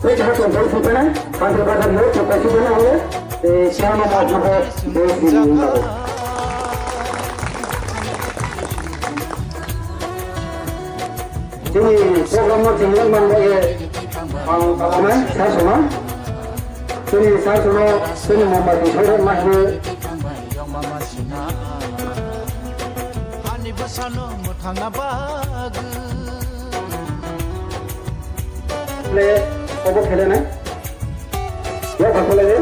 Poi c'è anche un po' di pena, quando vado a noi, c'è un po' di pena, siamo a gioco di nuovo. Jadi program tinggal membagai apa? Saya semua. Jadi saya semua sini membagai saya masih. ले अब खेले ना? क्या बात लगे?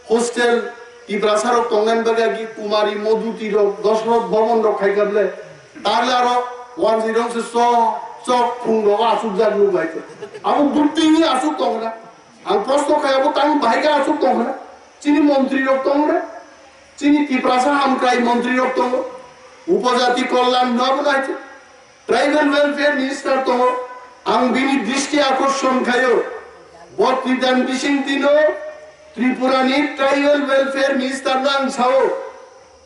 Hostel ইব্রাসার টঙ্গান বাগি কুমারী মধু তীরক দশরথ ভবন রক্ষাই করলে তাহলে আরো 10 সে চক ফুঙ্গ আসুক যাক লোক ভাইতে আমি দুটিনি আসুক টঙ্গা আমি প্রশ্ন খাইবো তাই ভাইকে আসুক টঙ্গা চিনি মন্ত্রী রক টঙ্গা চিনি ত্রিপ্রাসা আমকাই মন্ত্রী রক টঙ্গ উপজাতি কল্যাণ নব নাইছে ট্রাইবাল ওয়েলফেয়ার মিনিস্টার টঙ্গ আং বিনি দৃষ্টি আকর্ষণ খাইও বর্তিদান বিসিং দিনো ত্রিপুরানি ট্রাইবাল ওয়েলফেয়ার মিনিস্টার নাং ছাও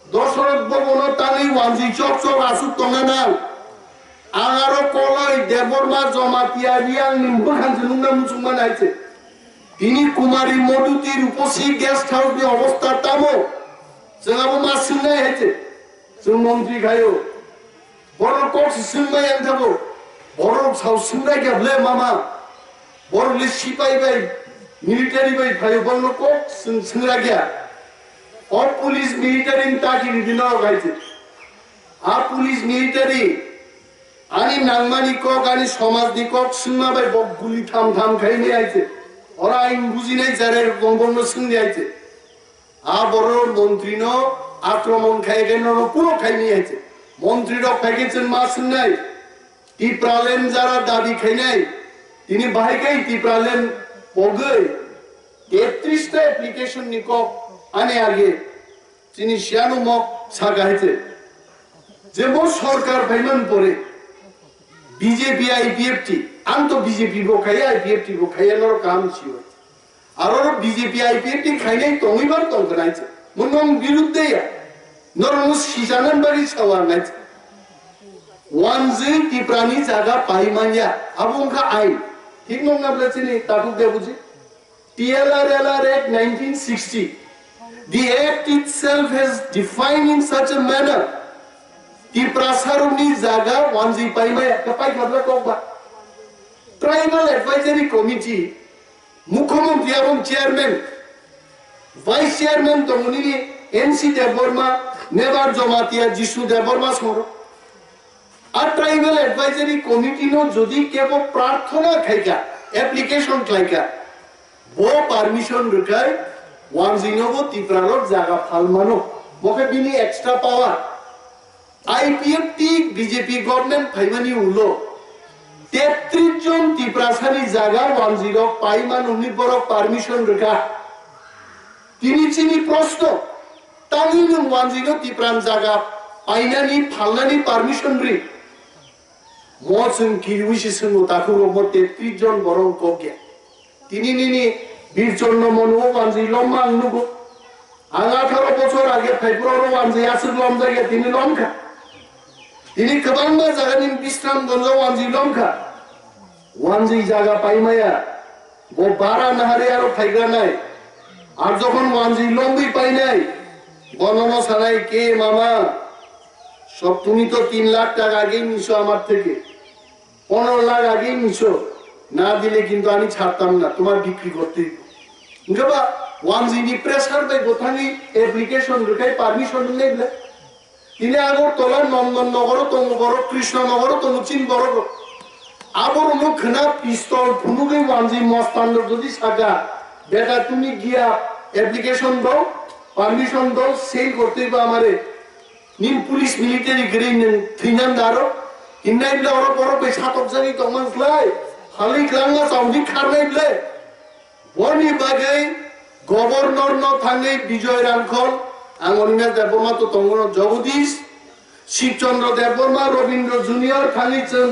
দশরথ ভবন তানি ওয়ানজি চক চক আসুক টঙ্গা নাও আঙারো কলই দেববর্মা জমাতিয়া রিয়াং নিম্বু খানজুনুনা মুসুমান আইছে তিনি কুমারী মধুতির উপসি গেস্ট হাউস নি অবস্থা তামো जोंहाबो मा सोंनाय हायছে जों মন্ত্রী খায়ো বড় কোক सोंबाय आं थाबो বড় साव सोंनाय गाबले मामा बड़ लिस्ट सिपाई बाय मिलिटारी बाय फायो बड़ कोक सोंग्रा गया और पुलिस मिलिटारी ताकि दिनो गायছে आ पुलिस मिलिटारी आनी नांगमानी कोक आनी समाजनि कोक सोंमा बाय गुली थाम थाम खायनि आइছে ওরা আইন বুঝিনাই যারে গঙ্গন সোंनि आइছে आ बड़ मंत्री आक्रमण खाई पुरो खाई मंत्री खाई मा सुनाई टिप्रालेन जरा दाबी खाई बाहाय टिप्रालेन पगई 33 एप्लीकेशन निकप आने आगे सियानु मक सागाइছে जेबो सरकार फाइमन परे बीजेपी आईपीएफटी आं तो बीजेपी को खाई आईपीएफटी को खाई काम छियो आरो बीजेपी आईपीएफटी खाइनाय तंगैबार तंगनायছে मुनम बिरुद्धेया नरम सिजानान बारि सावारनाय वानजि टिप्रानि जागा पाइमानिया आबुंखा आइन ठीक नङाब्ला चिनि ताकु देबुजि TLR Act 1960 the act itself has defined in such a manner टिप्रासारुनि जागा वानजि पाइमाया कपाय गबला कोबा ट्राइबल एडवाइजरी कमिटी मुख्यमंत्री এবং চেয়ারম্যান ভাইস চেয়ারম্যান তমনি এনসি দেববর্মা নেবার জমাতিয়া যিশু দেববর্মা সর আর ট্রাইবাল এডভাইজারি কমিটি নো যদি কেব প্রার্থনা খাইকা অ্যাপ্লিকেশন খাইকা ও পারমিশন রখাই ওয়ান জিনোবো ত্রিপুরার জায়গা ফালমানো বকে বিনি extra power IPFT BJP government ফাইমানি উলো 33 জন ত্রিপ্রাসানি জায়গা 10 পাইমান উনিবর পারমিশন রেখা তিনি চিনি প্রশ্ন তামিল 10 ত্রিপ্রান জায়গা আইনানি ফালনানি পারমিশন রি মছন কি উইসি সঙ্গ তাকু রব 33 জন বরং কোকে তিনি নিনি বীরচন্দ্র মনু 10 লম্মা নুগো আং 18 বছর আগে ফেব্রুয়ারি 10 আসল লম জায়গা তিনি লমখা তিনি কবাংবা জায়গানি বিশ্রাম গঞ্জ 10 লমখা ওয়ানজি জায়গা পাইমায়া গো 12 নাহারে আর ফাইগা নাই আর যখন ওয়ানজি লম্বি পাই নাই গণন সারাই কে মামা সব তুমি তো 3 লাখ টাকা আগেই নিছো আমার থেকে 15 লাখ আগেই নিছো না দিলে কিন্তু আমি ছাড়তাম না তোমার বিক্রি করতে গবা ওয়ানজি নি প্রেসার দে গোথানি অ্যাপ্লিকেশন রেখাই পারমিশন নেবলে তিনি আগর তোলা নন্দননগর তঙ্গবর কৃষ্ণনগর তঙ্গচিন বড় আবর মুখনা পিস্তল ফুনুগে ওয়ানজি মস্তান যদি সাগা বেটা তুমি গিয়া অ্যাপ্লিকেশন দাও পারমিশন দাও সেল করতে বা আমারে নিন পুলিশ মিলিটারি গ্রিন থিনান দারো ইন্নাইবলে ওরা বড় বে সাতক জানি তমানসলাই খালি গ্রাঙ্গা সাউদি খারনাইবলে বনি বাগে গভর্নর ন থাঙ্গে বিজয় রামখন আঙনিনা দেববর্মা তো তঙ্গন জগদীশ শিবচন্দ্র দেববর্মা রবীন্দ্র জুনিয়র খালিচন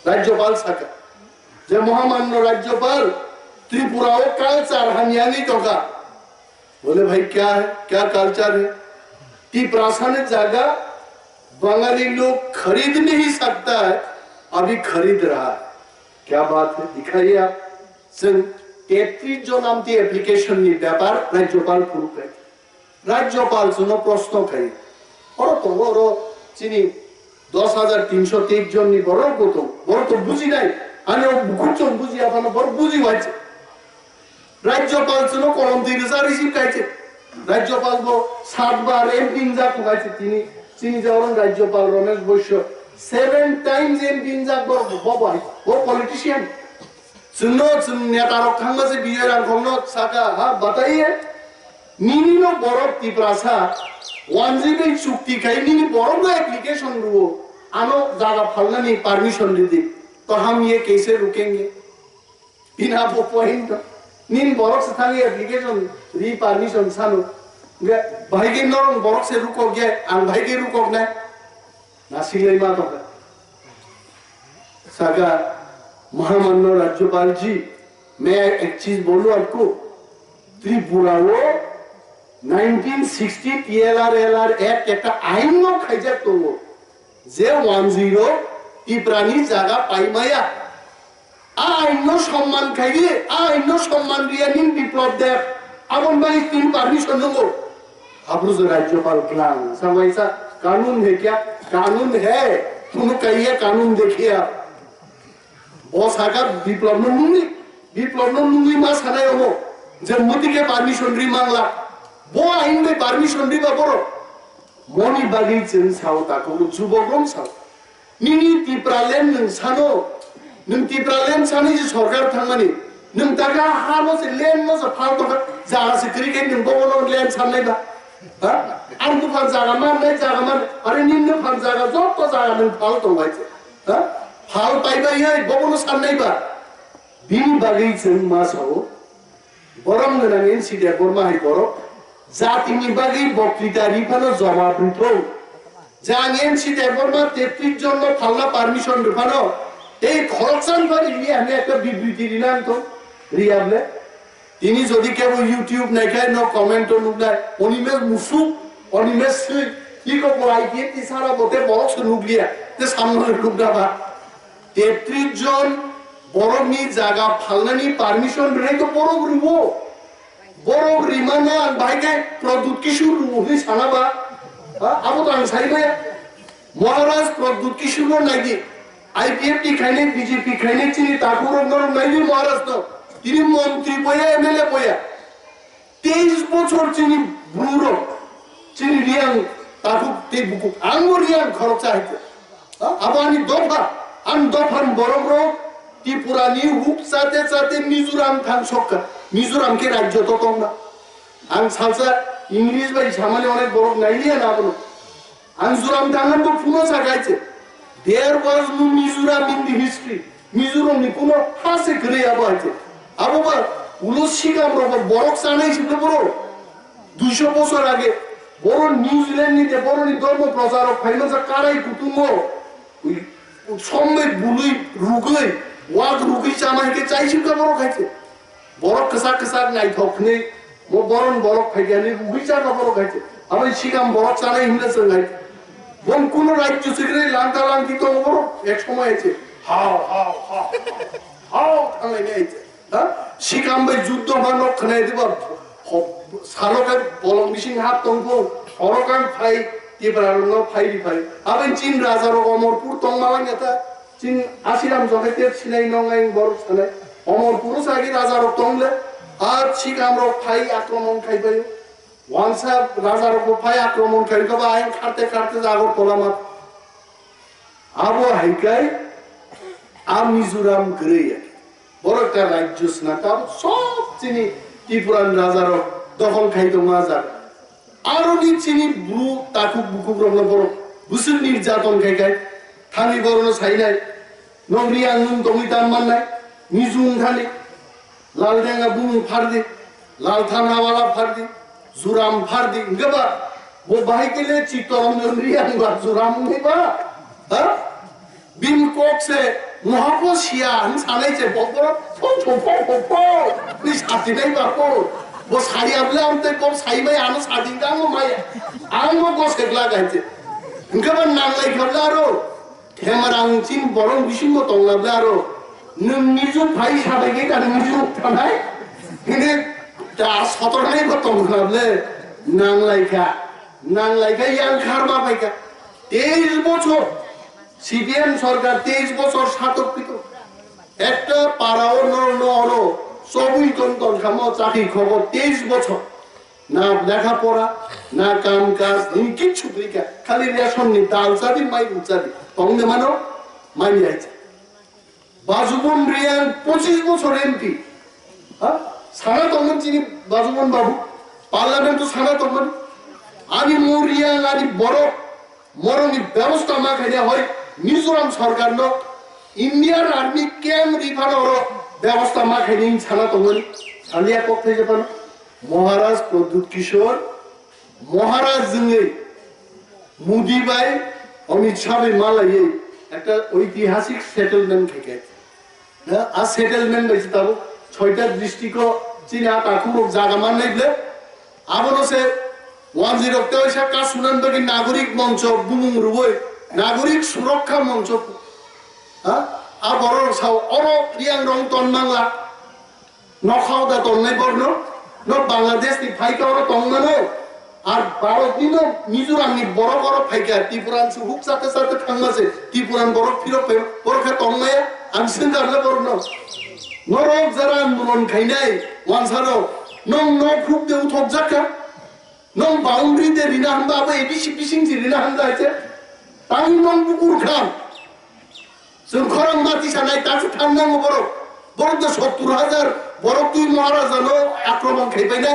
राज्यपाल साका जे महामान्य राज्यपाल त्रिपुरा कल्चर हनियानी तो का बोले भाई क्या है क्या कल्चर है प्रासानिक जगह बंगाली लोग खरीद नहीं सकता है अभी खरीद रहा है क्या बात है दिखाइए आप 33 जो नाम थी एप्लीकेशन नी व्यापार राज्यपाल प्रूफ है राज्यपाल सुनो प्रश्न खाई और तो वो चीनी 10,323 জন নি বড় তো বুঝি নাই আমি গুচন বুঝি আপনার বড় বুঝি হয়েছে রাজ্যপাল ছিল কলম দিয়ে রিসিভ খাইছে রাজ্যপাল 7 বার এমপি যা খাইছে তিনি যখন রাজ্যপাল রমেশ বৈশ্য 7 টাইমস এমপি যা বাবা ও পলিটিশিয়ান सुनो नेता रखांगा से बिजय रामखंड साका हाँ बताइए नीनी नो बड़ो तिप्रासा वांजीबे चुक्ति खाई नीनी बड़ो को एप्लीकेशन रुओ आनो जागा फलना नहीं परमिशन दी तो हम ये कैसे रुकेंगे बिना वो पॉइंट नीन बड़ो से थांगे एप्लीकेशन री परमिशन सानो भाई के नौरंग बड़ो से रुको गया आन भाई के रुको ना नासिले माँ तो साका महामान्य राज्यपाल जी मैं एक चीज बोलूं आपको त्रिपुरा वो 1960 TLR एक्ट एक आईन नो खाइजा तो वो जे 10 त्रिपुरानी जागा पाई माया आईन नो सम्मान खाइए आईन नो सम्मान दिया निन विप्लव देव अपन भाई तीन परमिशन लो आप जो राज्यपाल प्लान समझा कानून है क्या कानून है तुम कहिए कानून देखिए आप ओसाका विप्लव नुंगी मा सानाय हो जे मोदी के परमिशन री मांगला वो आइन में परमिशन री बाबरो मोनी बागी चेन साव ताको जुबगम साव निनी तिप्रालेन नों सानो नों तिप्रालेन सानि जे सरकार थांमानि नों तागा हानो से लेन नो से फालतो जागा से क्रिकेट नों बगनो लेन साननाय बा हा आं तो फान जागा मान अरे निन्नो फान जागा जब तो जागा नों फालतो बाइছে हा हाल पाइबा ये बगनो साननाय बा बिनि बागै जों मा सावो बरम गोनां सिदे बरमा हाय बर जातिनि बागै बक्तृता रिफानो जवाब दिथौ जान सिदे बरमा 33 জন फालना परमिशन रिफानो এই খরচান করে নিয়ে আমি একটা বিবৃতি দিলাম তো রিয়াবলে তিনি যদি কেউ ইউটিউব নাই খায় নো কমেন্ট নুক নাই অনিমেষ মুসুক অনিমেষ কি কো আইপিএ তি সারা বতে বড় নুকলিয়া তে সামনে লুকডাবা 33 জন বড়নি জায়গা ফালনানি পারমিশন রে তো বড় রুবো বড় রিমানা ভাইকে প্রদুত কিশোর রুবি সানাবা আবো তো আমি সাইবে মহারাজ প্রদুত কিশোর নাকি আইপিএফটি খাইনে বিজেপি খাইনে চিনি তাকুর নরম নাইনি মহারাজ তো তিনি মন্ত্রী পয়া এমএলএ পয়া 23 বছর চিনি বুড়ো চিনি রিয়াং তাকু তে বুকু আঙ্গুরিয়ান খরচা হইতে আবানি দফা আন দফান বড় বড় त्रिपुरानी हुक साथे साथे मिजोराम थां सका मिजोराम के राज्य तो कम ना आं सालसा इंग्लिश बाई सामान्य अनेक बरफ नाइलिया ना बनो मिजोराम थांगन तो पुनो सागाइছে there was no Mizoram in the history Mizoram नि कोनो हासे करे आबाइছে আবার উলো শিকাম রব বরক সানাই ছিল বড় 200 বছর আগে বড় নিউজিল্যান্ড নিতে বড় নি ধর্ম প্রচারক ফাইনান্স কারাই কুতুঙ্গ ওই সম্মে বুলুই রুগই वाग रुकी चामा के चाइसिम का बरो खाइছে বড় কসা নাই থকনে মো বরন বড় খাইয়ানি রুগি চা का बरो खाइছে আমি শিকাম বড় চানাই হিলে সঙ্গাই বন কোন রাজ্য থেকে লাঙ্কা লাঙ্কি তো বড় এক সময় আছে হাও আমি নেইছে হ্যাঁ শিকাম ভাই যুদ্ধ মানক খানাই দিব সালকা বলং মিশিং হাত তংব সরকার ফাই তিব্রারন ফাই আবেন চীন রাজার অমরপুর তংমালাং এটা चीन आसिराम जगते सिनाई नंगाई बर साने अमर पुरुष आगे राजा रो तंगले आज शिकाम रो फाई आक्रमण खाइ पायो वांसा राजा रो फाई आक्रमण खाइ कबा आइन खारते जागो तोलामा आबो हाइकाई आ मिजोराम गरे बरका राज्य स्नाता सब चिनी त्रिपुरान राजा रो দখল খাইতো মাজার আরো নিচ্ছিনি ব্রু তাকুক বুকুক রমনা বড় বুসুর নির্যাতন খাই থানি বড় ছাই নাই নগরি আঙ্গুন দমি তাম্মান নাই নিজুন খালি লাল ডেঙ্গা বুম ফারদি লাল থানাওয়ালা ফারদি জুরাম ফারদি গবা वो भाई के लिए चित्तौड़ रियांगा जुराम नहीं बा हाँ बिन कोक से मुहाको शिया हम साले से बोलो फो नहीं साथी नहीं बापो वो सारी अपने हम ते को साई में आना साथी का वो माया आंगो को सेकला गए थे इनका बन नाम नहीं खबला रो हमारा उचिन बड़ों विषय को तो खबला रो निजु भाई साले के का निजु थाना इन्हें दास फतोर नहीं को तो खबले नाम लाइका नांगलाइका यां खारबा पाइका 23 বছর সিপিএম সরকার 23 বছর শাসককৃত একটা পাড়াও নরনো সবই কোন খামো চাকরি খবর 23 বছর না লেখাপড়া না কাম কাজ কিছু পরীক্ষা খালি রেশন নি ডাল চাবি মাই উচাবি তঙ্গে মানো মানি আইছে বাজুবন রিয়ান 25 বছর এমপি হ্যাঁ সারা তঙ্গন চিনি বাজুবন বাবু পার্লামেন্ট তো সারা তঙ্গন আমি মরিয়াং আদি বড় মরণী ব্যবস্থা মা খাইয়া হয় মিজোরাম সরকার ন ইন্ডিয়ান আর্মি ক্যাম্প রিভার ব্যবস্থা মা খাইনি ছানা তঙ্গনি সালিয়া পক্ষে যেতাম মহারাজ প্রদ্যুৎ কিশোর মহারাজ জিঙ্গে মুদি বাই অমিত শাহ মালাই একটা ঐতিহাসিক সেটেলমেন্ট থেকে আর সেটেলমেন্ট বেশি তাবো 6টা ডিস্ট্রিক্ট চিনা তাকুর জায়গা মান লাগলে আবার সে 10 का सुनंदगी नागरिक मंच बुमुंग रुबय नागरिक सुरक्षा मंच हा आ बरो साव अरो रियां रंग तन मांगला नखाव दा तन नै बरनो न बांग्लादेश नि फाइका अरो तंगनो আর 12 দিন মিজোরামনি বড় বড় ফাইকা ত্রিপুরান সুহুক সাথে সাথে থাঙ্গাছে ত্রিপুরান বড় ফিরো বড় খা তংমায়া আনসিন দারলে বরন নরক যারা আন্দোলন খাইনাই ওয়ানসারো নং ন খুব দে উঠক জাকা নং বাউন্ডারি দে রিনা হামদা আবে এবিসি পিসিং জি রিনা হামদা আছে তাই নং বুকুর খান जों খরং মাটি সানাই তাছু ঠান্ডা বড় বড় তো 70000 বড় তুই মহারাজানো আক্রমণ খাইবাই না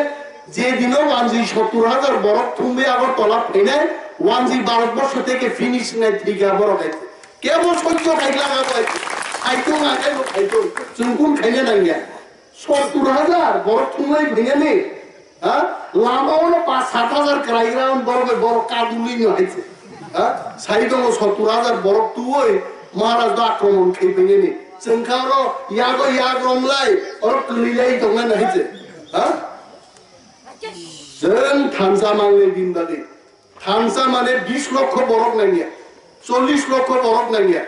যে দিনও ওয়ানজি 70000 বড় তুমি আবার তলা ফেনাই ওয়ানজি ভারতবর্ষ থেকে ফিনিশ নাই ঠিকা বড় গাইছে কেবল সহ্য খাইলা গাইছে আইতো না খাইতো जों কোন খাইনা নাইয়া 70000 বড় তুমি ভেঙে হ্যাঁ লামাওনো 5-7,000 ক্রাইগ্রাউন্ড বড় কাদুলি হইছে হ্যাঁ সাইদো 70000 বড় তুই মহারাজ আক্রমণ খাই ভেঙে जों খারো ইয়াগ রমলাই আর ক্লিলাই দঙ্গা নাইছে হ্যাঁ जों थानसा मांगले दिनबादि थानसा माने 20 লক্ষ বরক নাইয়া 40 লক্ষ বরক নাইয়া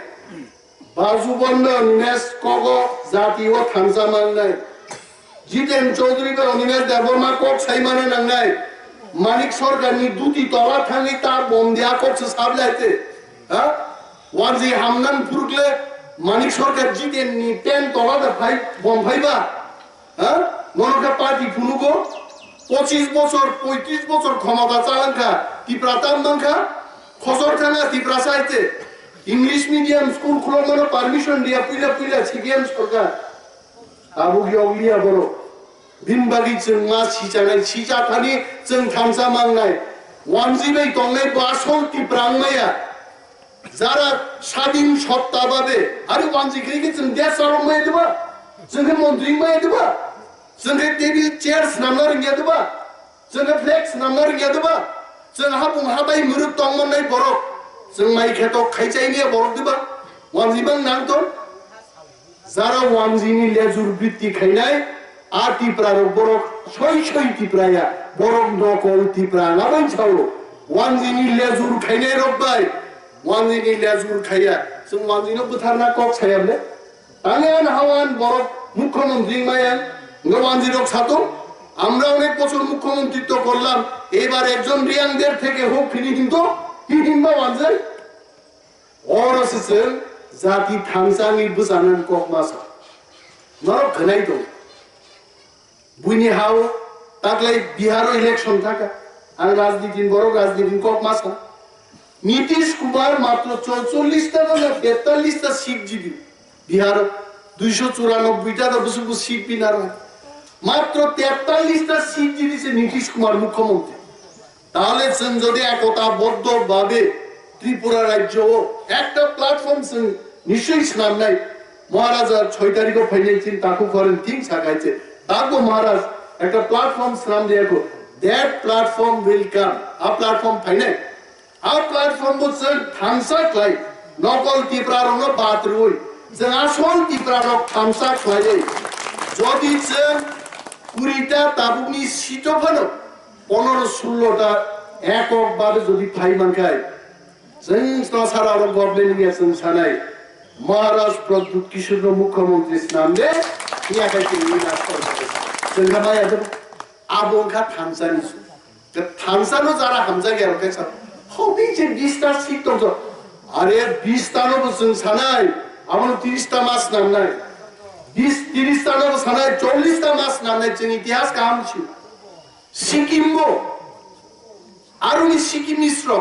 বাজুবন্দ নেস কগ জাতীয় থানসা মাংনাই জিতেন চৌধুরী কে অনিমেষ দেববর্মা কোক সাইমানে নাংনাই মানিক সরকারনি দুটি তলা থাঙ্গি তার বন্দিয়া করছে সাবলাইতে হ্যাঁ ওয়ানজি হামনান ফুরকলে মানিক সরকার জিতেন নি 10 তলাতে ভাই বম ভাইবা হ্যাঁ মনকা পার্টি ফুনুগো 25 বছর 35 বছর ক্ষমতা চালানখা ত্রিপুরাতাম মাংখা খসর থানা ত্রিপুরা সাইতে ইংলিশ মিডিয়াম স্কুল খুলনো পারমিশন দিয়া পুইলা সিপিএম সরকার আবু গিয়া বড় দিনবাগি जों मा सिजानाय सिजाथानि जों थामसा मांनाय ওয়ানজিবাই তংনাই বাসল ত্রিপুরাংমায়া যারা স্বাধীন সত্তাভাবে আরে ওয়ানজিকে जों দেশার মাই দেবা जों মন্ত্রী মাই দেবা जों টেবিল চেয়ারস নামনার গিয়া দেবা जों ফ্লেক্স নামনার গিয়া দেবা जों হাবুং হাবাই মুরুক তংমনাই বড় जों माइ खेतो खाइचाइनिया बरक दिबा वानजिबां नांतो जारा वानजिनि लेजुर बृत्ति खाइनाय आ टिप्रा बरक सय टिप्राया बरक नकल टिप्रा नाबाय छावो वानजिनि लेजुर खाइनाय रबाय वानजिनि लेजुर खाइया जों वानजिनो बुथारना कक छायाबले आंगान हावान बरक मुख्यमंत्री माया वानजिरक सातो আমরা অনেক বছর মুখ্যমন্ত্রিত্ব করলাম এবার একজন রিয়াংদের থেকে হোক ফিনি কিন্তু হিহিমা ওয়ানজাই অরসেন জাতি থাংসানি বুজানান ককমাসা নরক খনাই দं বুইনি হাও তাকলাই বিহার ইলেকশন থাকা আর রাজনীতি বড় রাজনীতি ককমাসা নীতিশ কুমার মাত্র 44টা না 43টা সিট জিবি বিহার 294টা বসু সিট বিনার মাত্র 43টা সিট জিতেছে নীতিশ কুমার মুখ্যমন্ত্রী তাহলে যদি একতাবদ্ধভাবে ত্রিপুরা রাজ্য একটা প্ল্যাটফর্ম নিশ্চয়ই স্নান নাই মহারাজ 6 তারিখও ফাইনাইছেন তাকে করেন তিন সাকাইছে তারপর মহারাজ একটা প্ল্যাটফর্ম স্নান দিয়ে that platform will come a platform ফাইনাই a platform বলছেন থামসা ক্লাই নকল ত্রিপুরারও বাদ রই যে আসল ত্রিপুরারও থামসা ক্লাই যদি 20টা তাবুকনি সিটও ফানো 15-16টা এককভাবে যদি ফাই মানখায় जों सारा गभर्नमेंट गेसन सानाय महाराज प्रद्युत किशोर मुख्यमंत्री नामदे याखायते राष्ट्र जोंहा माया आबोंखा थामसानि थामसानो जारा हामजा गेर केसा हबि जे 20टा सीट दं अरे 20टानो जों सानाय आमनो 30टा मास नामनाय 30टानो सानाय 40टा मास नामनाय जों इतिहास कामछि सिक्किमबो आरो सिक्किम मिश्र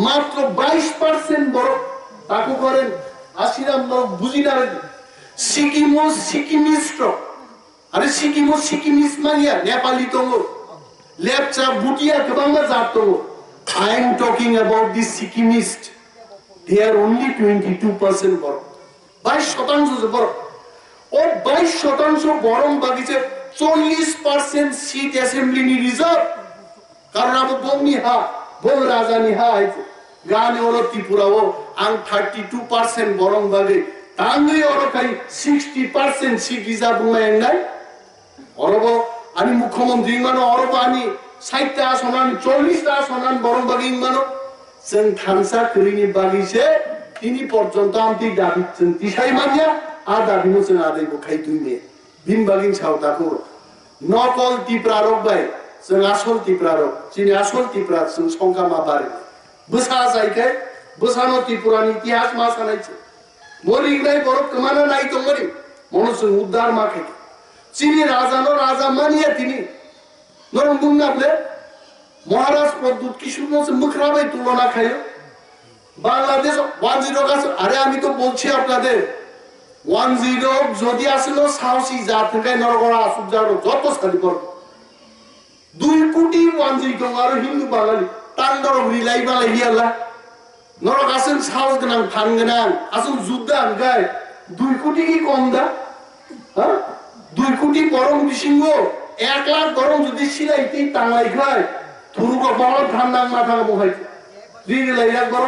মাত্র 22% বড় তাকু করেন আশিরাম বুঝিনা সিকিমিস্ট আরে সিকিমিস মানিয়া নেপালি দङ লেপচা বুটিয়া गोबां জাত दङ I am talking about the Sikkimist they are only 22% বড় 22% বড় ও 22% বরং বাগিছে 40% সিট অ্যাসেম্বলি নি রিজার্ভ কারণ আবু বংনি হা বং রাজানি হা আইছে গানে ওর ত্রিপুরাও আং 32% বরং বাগে তাঙ্গি ওর কাই 60% সিট রিজার্ভ নাই অরব আমি মুখ্যমন্ত্রী মানো অরব আমি 60টা আসনান 40টা আসনান বরং বাগে মানো जों थामसा करिनि बागिसे তিনি পর্যন্ত আমতি দাবিছেন তিসাই মানিয়া আর দাবিনো जों আদাই বখাই তুইনে বিন বাগিন সাউতাকো নকল ত্রিপুরারক বাই जों आसल ত্রিপুরারক যিনি আসল ত্রিপুরা जों সংখ্যা মা বারে বসা যাইকে বসানো ত্রিপুরানি ইতিহাস মা সানাইছে মরিগলাই বড় কমানা নাই তো মরি মনুষ্য উদ্ধার মাকে যিনি রাজানো রাজা মানিয়া তিনি নরম দুংনাবলে মহারাজ প্রদ্যুৎ কিশোর মুখরাবাই তুলনা খায় বাংলাদেশ 10 কাছে আরে আমি তো বলছি আপনাদের 10 যদি আসলো সাহসী জাত থেকে নরগড়া আসুক যাও যত সারি পড় 2 কোটি 10 আর হিন্দু বাঙালি তান্ডর রিলাই বালাই হিয়ালা নরক আসেন সাহস গনাং ফান গনাং আসুন যুদ্ধ আনগায় 2 কোটি কি কম দা হ্যাঁ 2 কোটি বরং বিসিংহ 1 লাখ বরং যদি সিলাইতে টাঙ্গাই খায় থুরুকো বড় ঠান্ডা মাথা মোহাই রিলাই রাখ বড়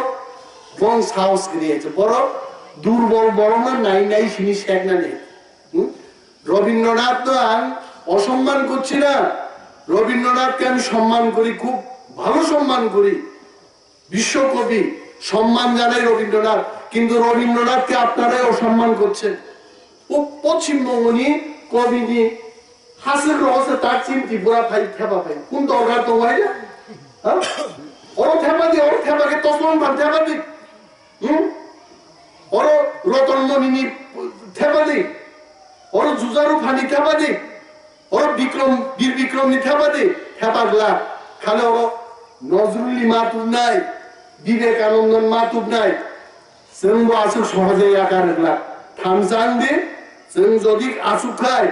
বং সাহস করিয়েছে বড় দুর্বল বড় না নাই নাই সিনি শেখ না নেই রবীন্দ্রনাথ তো আমি অসম্মান করছি না রবীন্দ্রনাথকে আমি সম্মান করি খুব ভালো সম্মান করি বিশ্বকবি সম্মান জানাই রবীন্দ্রনাথ কিন্তু রবীন্দ্রনাথকে আপনারাই অসম্মান করছেন ও পশ্চিমবঙ্গনি কবিনি হাসির রহস্য তার চিন্তি বুড়া ভাই থেবা ভাই কোন দরকার তো ভাই না ওর থেবাকে তসমান ভাব থেবা দি ওর রতনমণি থেবা দি ওর জুজারু ফানি থেবা দি ওর বীর বিক্রম থেবা দি থেবাগলা খালে ও নজরুলি মাতুব নাই বিবেকানন্দন মাতুব নাই जोंबो आसु सहजे आकारला थामजां दे जों जदि आसु खाय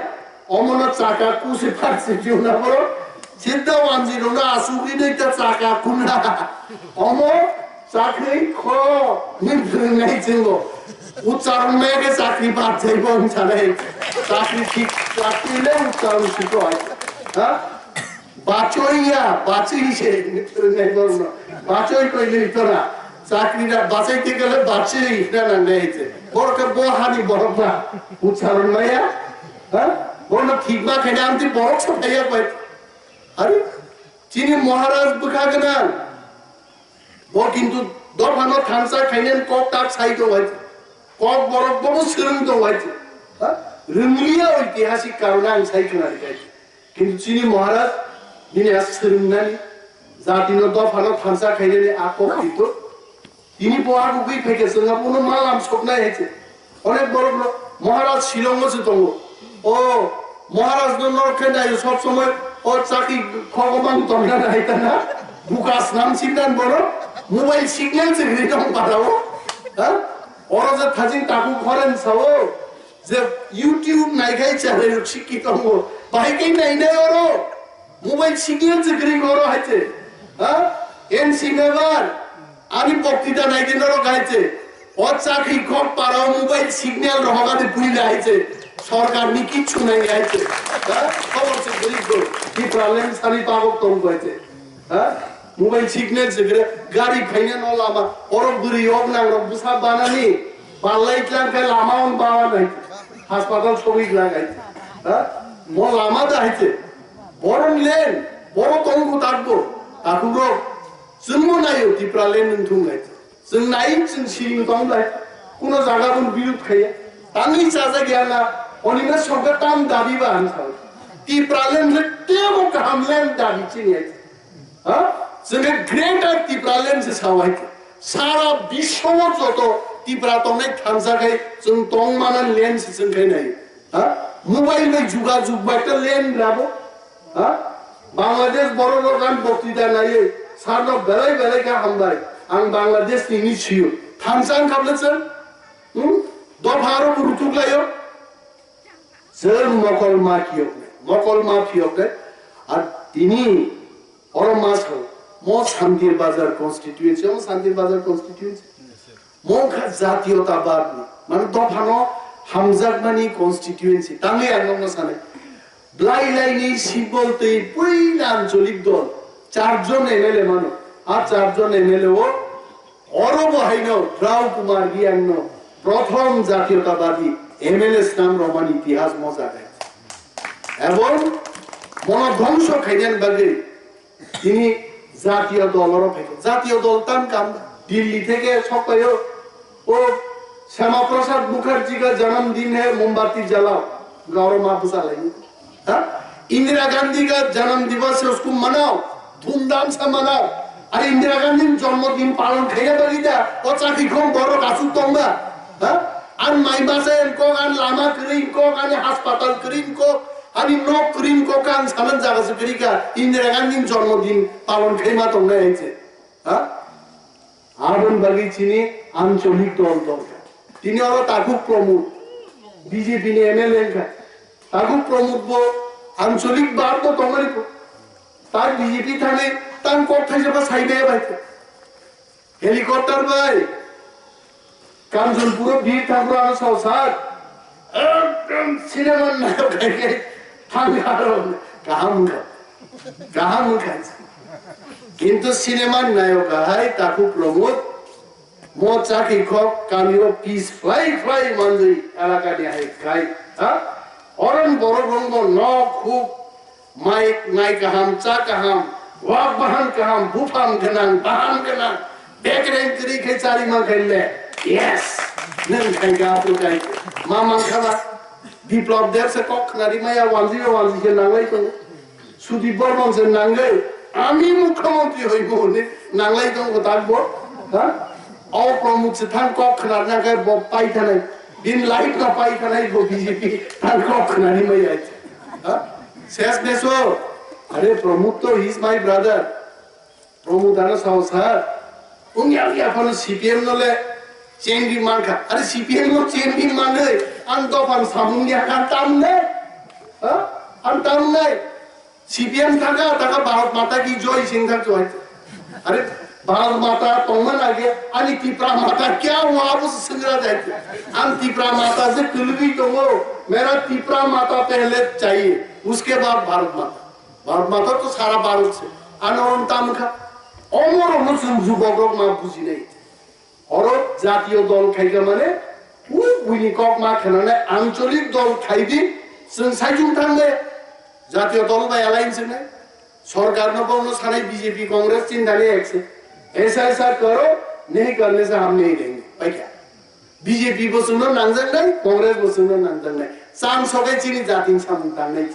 अमन चाका कुसे फारसे जिउना बरो सिद्धा वानजिरोना आसु गिदैता चाका कुना अम चाकरी ख निफ्रनाय जोंगो उच्चारण मेगे चाकरी पाछै बन छानै चाकरी ठीक चाकरीले उच्चारण सिको है हा बाचोइया बाचिसे निफ्रनाय बरो बाचोइ कइले तोरा চাকরিটা বাঁচাইতে গেলে বাঁচিয়ে না না নেইছে বড়কে বহানি বড়বা উচ্চারণ মাইয়া হ্যাঁ বড় ঠিক না খেলে আমি বড় ছোটাইয়া পাই আরে চিনি মহারাজ বুখাগে না ও কিন্তু দফানো থানসা খাইনেন কক তাক সাইতো হইছে কক বড় বড় সিরম তো হইছে হ্যাঁ রিমলিয়া ঐতিহাসিক কারণে আমি সাইতো না দেখাইছি কিন্তু চিনি মহারাজ যিনি সিরম নানি জাতিনো দফানো থানসা খাইনেন আকক দিত তিনি বহাগুকি ফেকেছেন না কোনো মালাম স্বপ্নায় হয়েছে অনেক বড় বড় মহারাজ শিলং আছে তো ও মহারাজ নরকে নাই সব সময় ও চাকরি ভগবান তোমরা নাই না বুকাস নাম চিন্তান বড় মোবাইল সিগন্যাল সে রিটম পাঠাও হ্যাঁ ওরা যে থাজিন তাকু করেন সব যে ইউটিউব নাই খাই চ্যানেল শিক্ষিত বাইকেই নাই নাই ওর মোবাইল সিগন্যাল জিগরি করো হয়েছে হ্যাঁ এনসি মেম্বার আমি বক্তৃতা নাই দিনেরও গাইছে ও চাকরি খপ পারাও মোবাইল সিগন্যাল রহগাতে পুইলে আইছে সরকার নি কিচ্ছু নাই গাইছে হ্যাঁ খবর সে গরিব কি প্রবলেম সারি পাবক তম কইছে হ্যাঁ মোবাইল সিগন্যাল জিগরে গাড়ি ফাইনে নলামা অরব গুরি অব না রব বুসা বানানি পাল্লাইতলাম কে লামাউন বাবা নাই হাসপাতাল ছবি লাগাইছে হ্যাঁ মো লামা দাইছে বড় লেন বড় তঙ্গ থাকবো তাকুরো जोंबो नायो दिप्रा लेन नोंथुं गाइছে जों नाय जों सिरिं दं लाय কোন জায়গা কোন বিরোধ খাইয়া তানি চাজা গিয়ানা অনিমে সরকার তাম দাবি বা আনসাও দিপ্রা लेन লেতেও কামলেন দাবি চিনিয়ে হ্যাঁ जोंगे ग्रेटर दिप्रा लेन से सावाय सारा विश्व যত दिप्रा तने थानजागाय जों दं माना लेन से जों खायनाय হ্যাঁ মোবাইল মে যোগাযোগ বাইতে लेन লাবো হ্যাঁ বাংলাদেশ বড় বড় বক্তৃতা নাই सारनो बेलाय बेलाय का हमबाय आं बांग्लादेश नि मिथियो थानसान खाबलेसर दफारो रुथुगलायो जोर मकल माफियो আর তিনি অরমাসো মো শান্তির বাজার কনস্টিটিউয়েন্সি মো জাতীয়তাবাদ মানে দফানো হামজাগমানি কনস্টিটিউয়েন্সি তাঙ্গে আঙ্গনো সানে ব্লাইলাইনি সিম্বলতে পুইলা আঞ্চলিক দল 4 জন এমএলএ মানো আর 4 জন এমএলএ ও অরব হাইনো রাও কুমার গিয়ান্ন প্রথম জাতীয়তাবাদী এমএলএ নাম রহমান ইতিহাস মজা দেয় এবং মনোধ্বংস খাইলেন বাগে তিনি জাতীয় দলের জাতীয় দল তাম কাম দিল্লি থেকে সকালে ও শ্যামাপ্রসাদ মুখার্জি का जन्मदिन है मोमबत्ती जलाओ गौरव माफूस आलाइए हाँ इंदिरा गांधी का जन्म दिवस है उसको मनाओ धूमधाम से मनाओ अरे इंदिरा गांधी जन्मदिन पालन खाइया बगिदा और चाकरी खम बड़ो कासु तंगा हाँ আর মাইবাসে ইনকো গান লামা করিন কো গানে হাসপাতাল করিন কো আনি নক করিন কো কান সামান জাগাসে করিকা ইন্দিরা গান্ধীর জন্মদিন পালন খেমা তোমরা হইছে হ্যাঁ আরন বাগি চিনি আঞ্চলিক দল দরকার তিনি হলো তাকু প্রমুখ বিজেপি নে এমএলএ কা তাকু প্রমুখ বো আঞ্চলিক বার তো তোমারই তার বিজেপি থানে তান কোথায় যাবা সাইবে বাইতে হেলিকপ্টার ভাই কাঞ্চনপুর বীর ঠাকুর আর সংসার একদম সিনেমার নায়ক হয়ে কাহাম কিন্তু সিনেমার নায়ক হয় তাকু প্রমোদ মো চাকরি খক কামিও পিস ফ্লাই মানজই এলাকা নিয়ে খাই হ্যাঁ অরণ বড় রঙ্গ ন খুব মাইক নাই কাহাম চা কাহাম ওয়াক বাহান কাহাম বুফাম গনান বাহাম গনান বেকরেন করি খে চারি মা খাইলে Yes, neng kaya apro kaya. Mama kala diplop der se kok nari maya wanzi ke nangai ko. Sudi bormon se nangai. Ami mukhamantri hoi bone nangai ko takbo. Ha? All promuk se than kok nar na kai bo pai thanai. Din light na pai thanai go BJP than kok nari maya. Ha? Ses deso. Are promuk to he is my brother. Promuk dana sausar. Unya apano CPM nole Changi মার্কা আরে CPM ও Changi মানে আন্তফান সামুনিয়া কাটাম নে হ্যাঁ আনতাম নাই CPM টাকা ভারত মাতা কি জয় সিং থাক জয় अरे भारत माता तोमन आगे आणि तिप्रा माता क्या हुआ उस संग्रह जाते हम तिप्रा माता से कुल भी तो वो मेरा तिप्रा माता पहले चाहिए उसके बाद भारत माता तो सारा भारत से अनंताम का অমর মুসলিম যুবক মা বুঝি নাই और জাতীয় দল খাইগা মানে উইনি কক মা খেলানে আঞ্চলিক দল খাইদি जों साइजुं थांगे জাতীয় দল বা অ্যালায়েন্স ने सरकार में कोनो सारे बीजेपी कांग्रेस चिंताने ऐसा करो नहीं करने से हम नहीं देंगे भाई क्या बीजेपी बसुनो नांजन नहीं कांग्रेस बसुनो नांजन नहीं साम सबै चिनी जाति सामंतान नहीं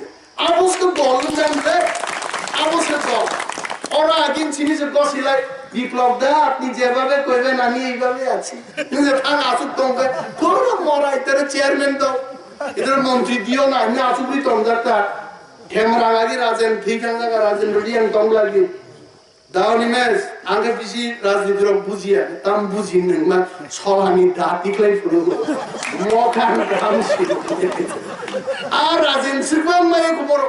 अब उसको दल जानते अब उसको दल और आगे चिनी से बसिलाई বিপ্লব দা আপনি যেভাবে কইবেন আমি এইভাবে আছি তুমি থান আসুক তোমকে কোন মরাইতারে চেয়ারম্যান দাও এদের মন্ত্রী দিও না আমি আসুবই তোমজারটা ক্যামেরা লাগি রাজেন ঠিক জায়গা রাজেন রেডিয়ান তোম লাগি दावनि मेस आंगे बिसि राजनीति बुझिया ताम बुझिनो मा सलानि दातिख्लाय फुरो मखान गामसि आ राजेन सिरबा माय खबर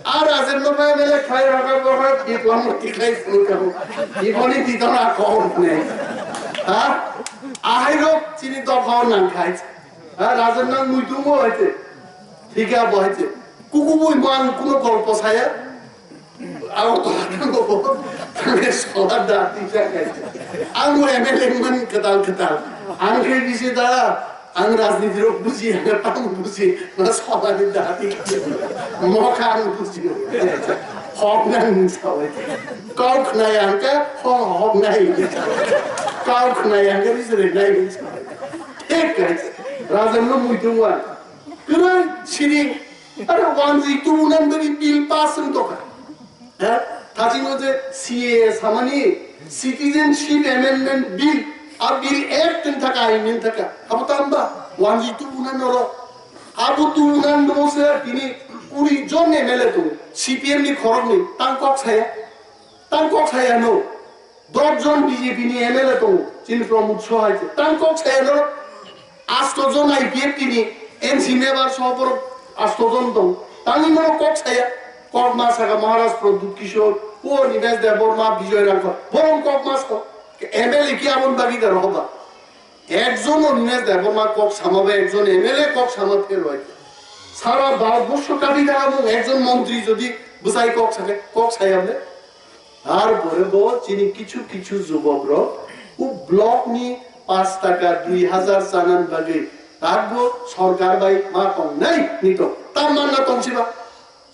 आ राजेन नो माय मेले खाय रागा बहा दिप्लम तिख्लाय फुरो का इबनि दिदना कौन ने हा आहायरो चिनि दफाव नां खाय हा राजेन नां मुइदुमो हयते ঠিকা বহাইছে কুকুবুই মান কোনো গল্প ছায়া আর তাকে সবার দাঁতি চাকাইছে আঙু এমএলএ মান কেতাল কেতাল আঙ্কে দিছে দাঁড়া আং রাজনীতির বুঝি আঙ্গে তাম বুঝি না সবার দাঁতি মখা আং বুঝি হক নাই সবাই কাউক নাই আঙ্কে হক নাই কাউক নাই আঙ্কে দিছে নাই ঠিক আছে রাজেন্দ্র মুইতুয়া 그런 시리 아래 완전히 두는 분이 빌 빠스는 똑같아. 다진 어제 CA 사만이 시티즌십 어메인먼트 빌 아 빌 액트 타가 있는 타가 아무 땀바 완전히 두는 너로 아부 두는 노세 비니 우리 전에 멜레도 CPM이 거럽니 땅꼭 사야 너 দশজন বিজেপি নি এমএলএ তো চিন প্রমুখ সহায়তে 땅꼭 사야 너 আষ্টজন আইপিএফ তিনি এনসি নেবার সহপর আষ্টজন তো তানি মনে কক ছায়া কক মাস আগা মহারাজ প্রদ্যুৎ কিশোর ও নিমেশ দেববর্মা বিজয় রাঘব বরং কক মাস এমএলএ কি এমন দাবিদার হবা একজন নিমেশ দেববর্মা কক সামাবে একজন এমএলএ কক সামাতে রয়েছে সারা ভারতবর্ষ কাবি দেখাবো একজন মন্ত্রী যদি বুঝাই কক থাকে কক ছায়াবে তারপরে চিনি কিছু কিছু যুবকরা ও ব্লক নি 5 টাকা 2000 চানান বাগে তারপর সরকার ভাই মা কম নাই নিত তার মান না কম ছিল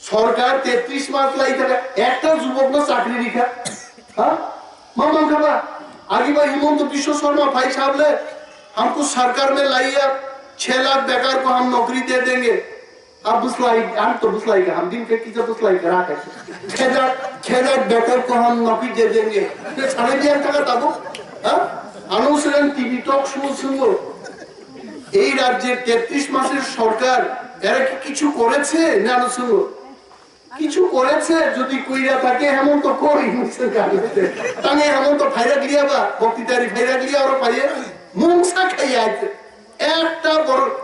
সরকার 33 মাস লাই থাকে একটা যুবক না চাকরি রিখা হ্যাঁ मामा खाबा आगे भाई हिमंत विश्व शर्मा भाई साहब ने हमको सरकार में लाइए 6 लाख बेकार को हम नौकरी दे देंगे अब बुसलाई हम तो बुसलाई का हम दिन के किसे बुसलाई करा के 6 लाख बेकार को हम नौकरी दे देंगे ये साढ़े 10 টাকা তাবো হ্যাঁ अनुसरण टीवी टॉक शो শুনবো এই রাজ্যের 33 মাসের সরকার এরা কি কিছু করেছে না শুনো কিছু করেছে যদি কইরা থাকে এমন তো কই মিস্টার গালিতে তানে এমন তো ফাইরা গলিয়াবা বক্তৃতারি ফাইরা গলিয়া আর পাইয়ে মুংসা খাইয়াছে একটা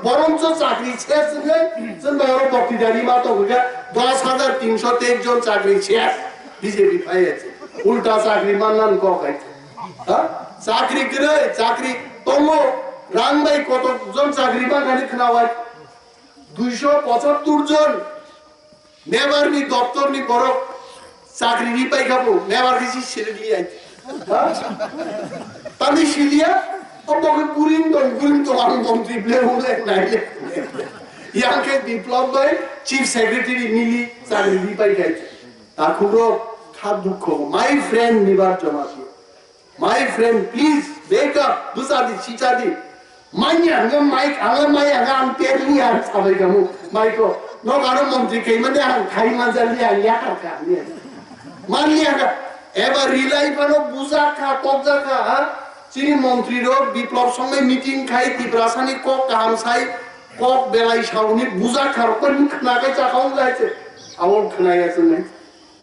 বরঞ্চ চাকরি শেষ হয়ে যেন আর বক্তৃতারি মা তো গা 10301 জন চাকরি শেষ বিজেপি পাইয়াছে উল্টা চাকরি মাননান ক খাইছে হ্যাঁ চাকরি করে চাকরি তোমো রামবাই কতজন চাকরি বাগানে খাওয়ায় 275 জন নেবার নি দপ্তর নি বড় চাকরি নি পাই খাবো নেবার কিছু ছেড়ে দিয়ে আইছে তানি শিলিয়া অবকে গুরিন তো আমি মন্ত্রী প্লে হলে নাইলে ইয়াকে বিপ্লব ভাই চিফ সেক্রেটারি মিলি চাকরি নি পাই খাইছে তাকুরো খাদ দুঃখ মাই ফ্রেন্ড নিবার জমাছি my friend please wake up দুসাদি চিচাদি মাইয়া মাইক আলা মাইয়া গান পেলি আর সবাই গামু মাইকো 너 가는 놈들이 개인한테 한 가이만 잘리야 약할까 মানলিয়াকা এবার রিলাইফানো বুজাকা কবজাকা চিনি মন্ত্রীরও বিপ্লব সময় মিটিং খাই তীব্রাসানি কক কামসাই কক বেলাই সাউনি বুজাকার কোন নাকে চাকাও যাইছে আওল খানাই আছে না